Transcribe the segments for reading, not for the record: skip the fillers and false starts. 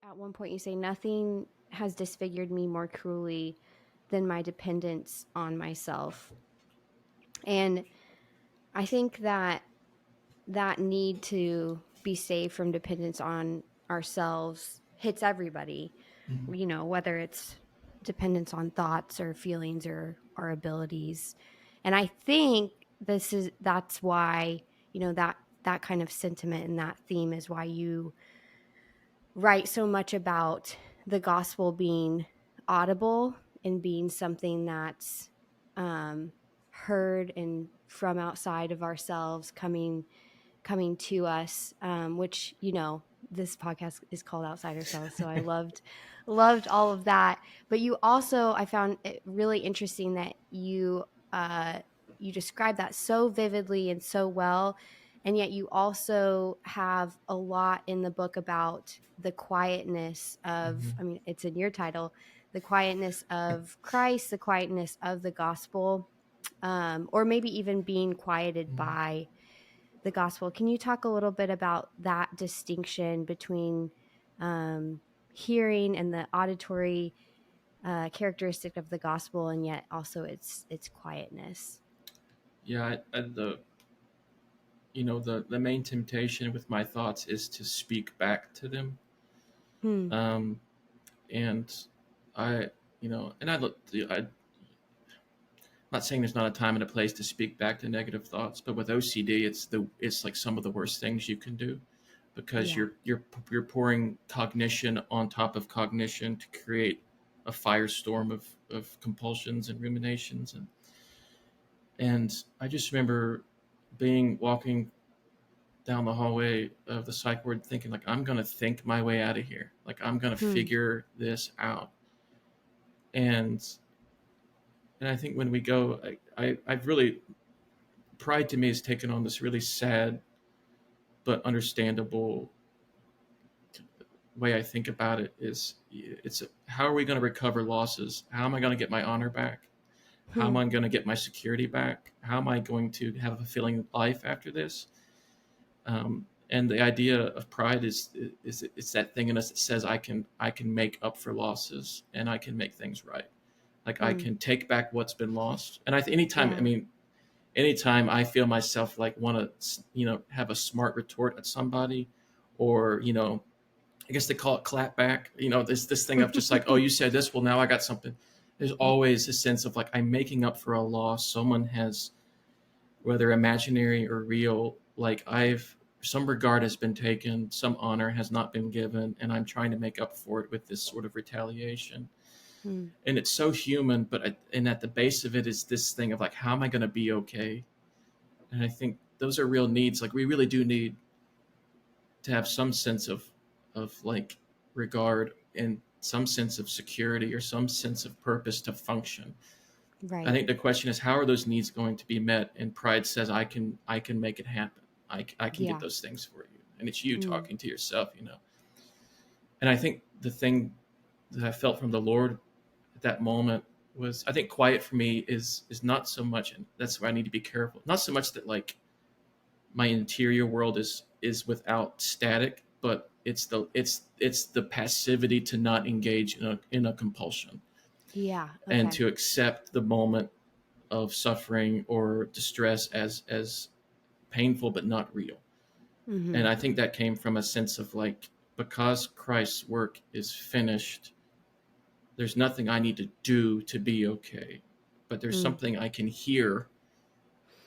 At one point, you say, "Nothing has disfigured me more cruelly than my dependence on myself." And I think that that need to be saved from dependence on ourselves hits everybody, Mhm. whether it's dependence on thoughts or feelings or our abilities. And I think that's why, that kind of sentiment and that theme is why you write so much about the gospel being audible and being something that's um, heard and from outside of ourselves coming to us, which this podcast is called Outside Ourselves, so I loved all of that. But you also, I found it really interesting that you describe that so vividly and so well, and yet you also have a lot in the book about the quietness of, Mhm. I mean, it's in your title, the quietness of Christ, the quietness of the gospel, or maybe even being quieted Mhm. by the gospel. Can you talk a little bit about that distinction between um, hearing and the auditory characteristic of the gospel, and yet also its quietness? Yeah, the main temptation with my thoughts is to speak back to them. Hmm. Um, and I, and I'm not saying there's not a time and a place to speak back to negative thoughts, but with OCD, it's like some of the worst things you can do, because Yeah. you're pouring cognition on top of cognition to create a firestorm of compulsions and ruminations. And I just remember being walking down the hallway of the psych ward thinking, like, I'm gonna think my way out of here, like I'm gonna Hmm. figure this out. And and I think when we go, I've really, pride to me has taken on this really sad but understandable way. I think about it is, how are we going to recover losses? How am I going to get my honor back? How am Hmm. I going to get my security back? How am I going to have a fulfilling life after this? And the idea of pride is it's that thing in us that says I can make up for losses, and I can make things right. Like, I Hmm. can take back what's been lost. And anytime, I Yeah. mean, anytime I feel myself like want to, have a smart retort at somebody, or, I guess they call it clap back, this thing of just like, oh, you said this, well, now I got something. There's always a sense of like, I'm making up for a loss someone has, whether imaginary or real. Like, some regard has been taken, some honor has not been given, and I'm trying to make up for it with this sort of retaliation. Hmm. And it's so human, and at the base of it is this thing of like, how am I going to be okay? And I think those are real needs. Like, we really do need to have some sense of like regard, and some sense of security, or some sense of purpose to function. I Right. think the question is, how are those needs going to be met? And pride says, I can make it happen. I can get Yeah. those things for you. And it's you Hmm. talking to yourself. And I think the thing that I felt from the Lord at that moment was, I think quiet for me is not so much, and that's where I need to be careful. Not so much that like my interior world is without static, but it's the passivity to not engage in a compulsion, Yeah. and Okay. to accept the moment of suffering or distress as painful but not real. Hmm. And I think that came from a sense of like, because Christ's work is finished, there's nothing I need to do to be okay, but there's Hmm. something I can hear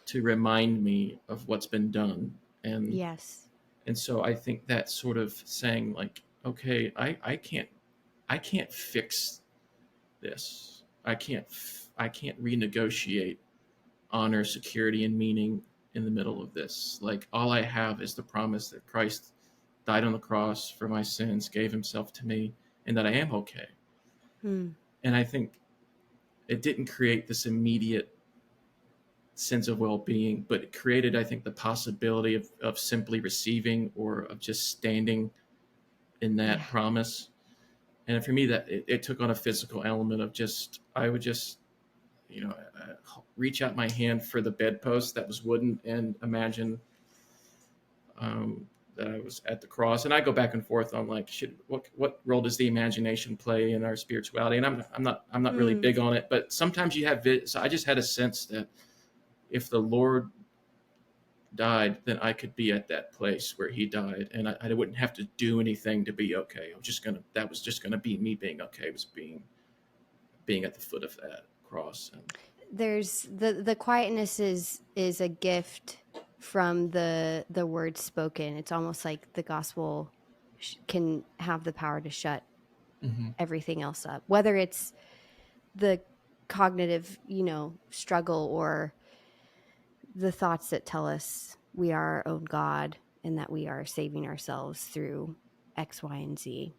to remind me of what's been done. and Yes. And so I think that sort of saying like, okay, I can't fix this. I can't renegotiate honor, security, and meaning in the middle of this. Like, all I have is the promise that Christ died on the cross for my sins, gave himself to me, and that I am okay. Hmm. And I think it didn't create this immediate sense of well-being, but it created, I think, the possibility of simply receiving, or of just standing in Yeah. that promise. And for me, that it took on a physical element of just, I would just, reach out my hand for the bedpost that was wooden, and imagine, um, that I was at the cross. And I go back and forth on like, what role does the imagination play in our spirituality? And I'm not really Mm. big on it, but sometimes you have so I just had a sense that if the Lord died, then I could be at that place where he died, and I wouldn't have to do anything to be okay. That was just gonna be me being okay. It was being at the foot of that cross. And There's the quietness is a gift from the words spoken. It's almost like the gospel can have the power to shut mm-hmm. everything else up, whether it's the cognitive, struggle, or the thoughts that tell us we are our own God and that we are saving ourselves through X, Y, and Z.